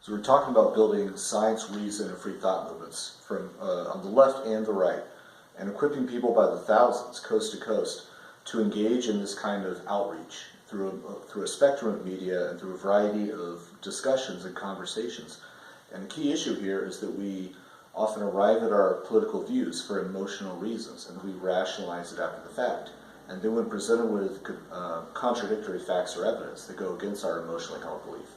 So we're talking about building science, reason, and free thought movements from on the left and the right, and equipping people by the thousands, coast to coast, to engage in this kind of outreach through a spectrum of media and through a variety of discussions and conversations. And the key issue here is that we often arrive at our political views for emotional reasons, and we rationalize it after the fact. And then when presented with contradictory facts or evidence that go against our emotionally held belief,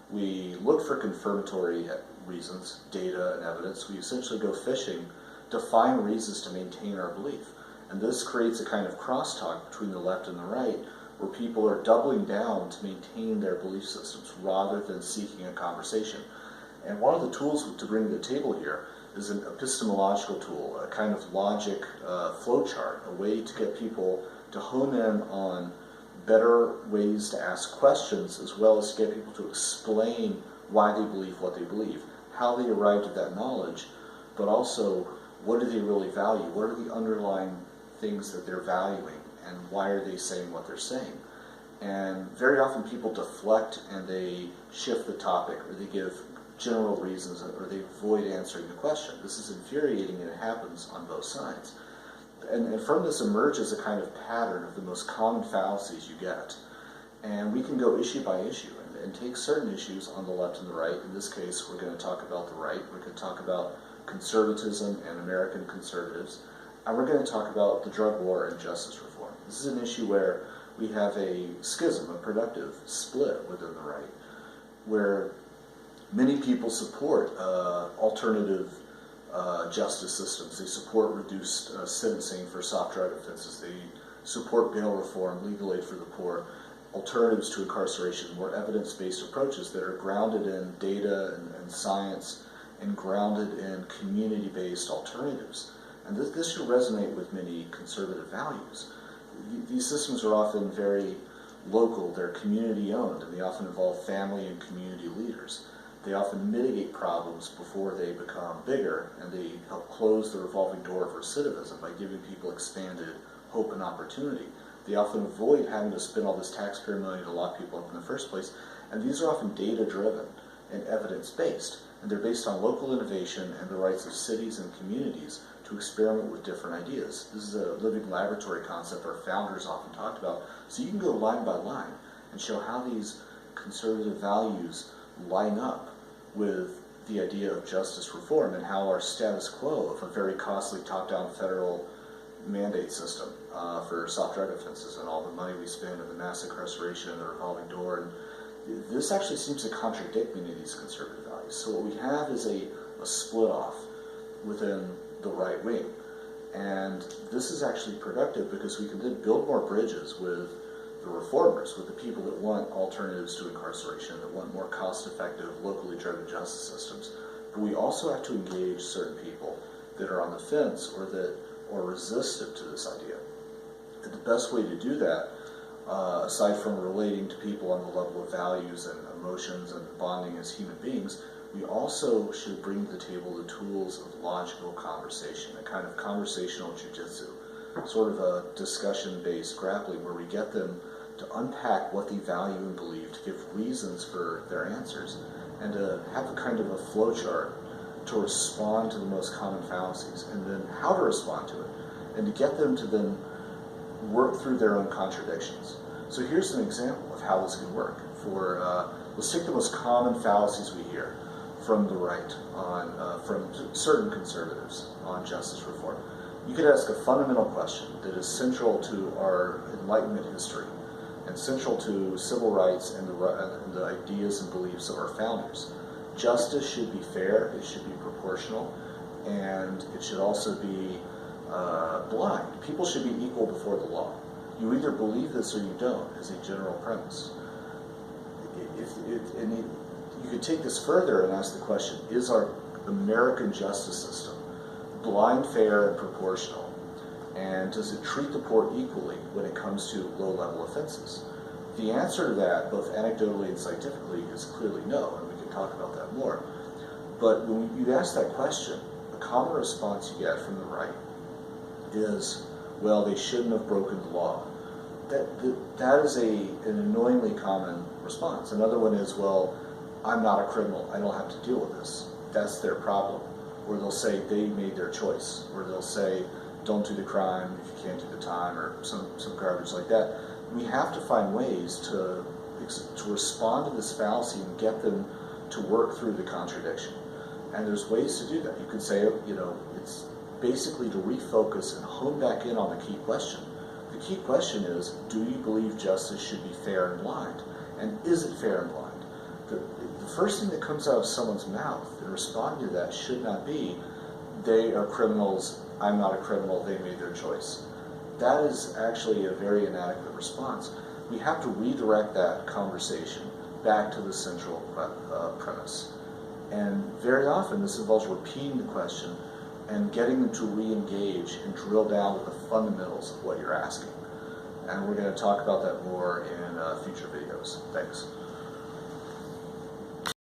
we look for confirmatory reasons, data and evidence. We essentially go fishing to find reasons to maintain our belief. And this creates a kind of crosstalk between the left and the right, where people are doubling down to maintain their belief systems rather than seeking a conversation. And one of the tools to bring to the table here is an epistemological tool, a kind of logic flowchart, a way to get people to hone in on better ways to ask questions, as well as to get people to explain why they believe what they believe, how they arrived at that knowledge, but also what do they really value, what are the underlying things that they're valuing, and why are they saying what they're saying. And very often people deflect and they shift the topic, or they give general reasons, or they avoid answering the question. This is infuriating, and it happens on both sides. And from this emerges a kind of pattern of the most common fallacies you get. And we can go issue by issue and take certain issues on the left and the right. In this case, we're going to talk about the right. We're going to talk about conservatism and American conservatives. And we're going to talk about the drug war and justice reform. This is an issue where we have a schism, a productive split within the right, where many people support alternative justice systems. They support reduced sentencing for soft drug offenses. They support bail reform, legal aid for the poor, alternatives to incarceration, more evidence-based approaches that are grounded in data and science and grounded in community-based alternatives. And this should resonate with many conservative values. These systems are often very local, they're community-owned, and they often involve family and community leaders. They often mitigate problems before they become bigger, and they help close the revolving door of recidivism by giving people expanded hope and opportunity. They often avoid having to spend all this taxpayer money to lock people up in the first place, and these are often data-driven and evidence-based, and they're based on local innovation and the rights of cities and communities to experiment with different ideas. This is a living laboratory concept our founders often talked about, so you can go line by line and show how these conservative values line up with the idea of justice reform and how our status quo of a very costly top-down federal mandate system for soft drug offenses and all the money we spend and the mass incarceration and the revolving door, and this actually seems to contradict many of these conservative values. So what we have is a split off within the right wing, and this is actually productive because we can then build more bridges with the reformers, with the people that want alternatives to incarceration, that want more cost-effective, locally driven justice systems. But we also have to engage certain people that are on the fence or resistant to this idea. And the best way to do that, aside from relating to people on the level of values and emotions and bonding as human beings, we also should bring to the table the tools of logical conversation, a kind of conversational jujitsu, sort of a discussion-based grappling where we get them to unpack what they value and believe, to give reasons for their answers, and to have a kind of a flowchart to respond to the most common fallacies, and then how to respond to it, and to get them to then work through their own contradictions. So here's an example of how this can work. Let's take the most common fallacies we hear from the right, from certain conservatives on justice reform. You could ask a fundamental question that is central to our Enlightenment history and central to civil rights and the ideas and beliefs of our founders. Justice should be fair, it should be proportional, and it should also be blind. People should be equal before the law. You either believe this or you don't, as a general premise. You could take this further and ask the question, is our American justice system blind, fair, and proportional? And does it treat the poor equally when it comes to low-level offenses? The answer to that, both anecdotally and scientifically, is clearly no, and we can talk about that more. But when you ask that question, a common response you get from the right is, well, they shouldn't have broken the law. That is an annoyingly common response. Another one is, well, I'm not a criminal, I don't have to deal with this. That's their problem. Or they'll say they made their choice. Or they'll say, don't do the crime if you can't do the time, or some garbage like that. We have to find ways to respond to this fallacy and get them to work through the contradiction. And there's ways to do that. You could say, it's basically to refocus and hone back in on the key question. The key question is, do you believe justice should be fair and blind? And is it fair and blind? The first thing that comes out of someone's mouth in responding to that should not be, they are criminals, I'm not a criminal, they made their choice. That is actually a very inadequate response. We have to redirect that conversation back to the central premise. And very often this involves repeating the question and getting them to re-engage and drill down to the fundamentals of what you're asking. And we're going to talk about that more in future videos. Thanks.